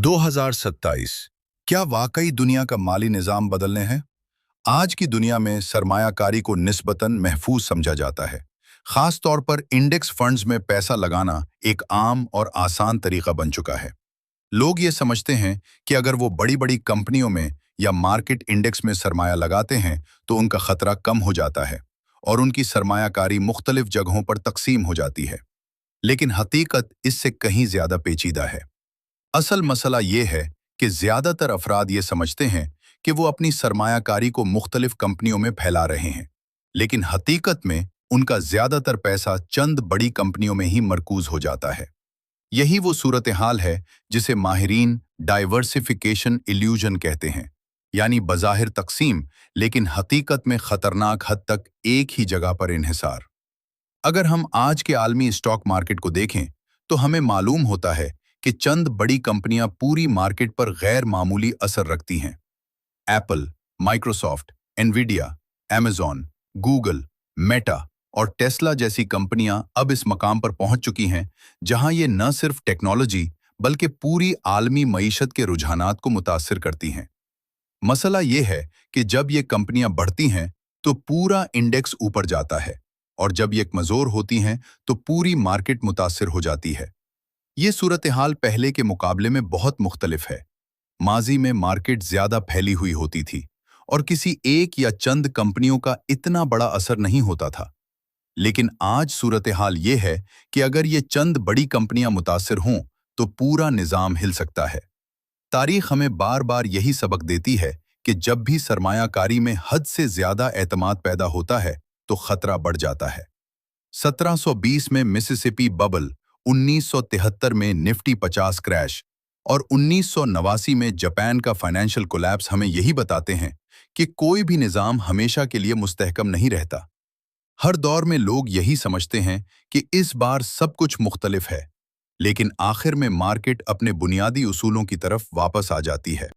2027 क्या वाकई दुनिया का माली निज़ाम बदलने हैं? आज की दुनिया में सरमायाकारी को निस्बतन महफूज समझा जाता है। खास तौर पर इंडेक्स फंड्स में पैसा लगाना एक आम और आसान तरीका बन चुका है। लोग ये समझते हैं कि अगर वो बड़ी-बड़ी कंपनियों में या मार्केट इंडेक्स में सरमाया लगाते हैं तो उनका खतरा कम हो जाता है और उनकी सरमायाकारी मुख्तलिफ जगहों पर तकसीम हो जाती है। लेकिन हकीकत इससे कहीं ज्यादा पेचीदा है। असल मसला ये है कि ज्यादातर अफराद ये समझते हैं कि वो अपनी सरमायाकारी को मुख्तलिफ कंपनियों में फैला रहे हैं, लेकिन हकीकत में उनका ज्यादातर पैसा चंद बड़ी कंपनियों में ही मरकूज हो जाता है। यही वो सूरत हाल है जिसे माहिरीन डाइवर्सिफिकेशन इल्यूजन कहते हैं, यानी बज़ाहिर तकसीम लेकिन हकीकत में खतरनाक हद तक एक ही जगह पर इन्हिसार। अगर हम आज के आलमी स्टॉक मार्केट को देखें तो हमें मालूम होता है कि चंद बड़ी कंपनियां पूरी मार्केट पर गैर मामूली असर रखती हैं। Apple, Microsoft, Nvidia, Amazon, Google, Meta और टेस्ला जैसी कंपनियां अब इस मकाम पर पहुंच चुकी हैं जहां ये न सिर्फ टेक्नोलॉजी बल्कि पूरी आलमी मईशत के रुझानात को मुतासिर करती हैं। मसला ये है कि जब ये कंपनियां बढ़ती हैं तो पूरा इंडेक्स ऊपर जाता है और जब ये कमजोर होती हैं तो पूरी मार्केट मुतासिर हो जाती है। ये सूरत हाल पहले के मुकाबले में बहुत मुख्तलिफ है। माजी में मार्केट ज्यादा फैली हुई होती थी और किसी एक या चंद कंपनियों का इतना बड़ा असर नहीं होता था। लेकिन आज सूरत हाल ये है कि अगर ये चंद बड़ी कंपनियां मुतासिर हों तो पूरा निज़ाम हिल सकता है। तारीख हमें बार बार यही सबक देती है कि जब भी सरमायाकारी में हद से ज्यादा एतमाद पैदा होता है तो खतरा बढ़ जाता है। 1720 में मिसिसिपी बबल, 1973 में निफ्टी 50 क्रैश और 1989 में जापान का फाइनेंशियल कोलैप्स हमें यही बताते हैं कि कोई भी निज़ाम हमेशा के लिए मुस्तहकम नहीं रहता। हर दौर में लोग यही समझते हैं कि इस बार सब कुछ मुख्तलिफ है, लेकिन आखिर में मार्केट अपने बुनियादी उसूलों की तरफ वापस आ जाती है।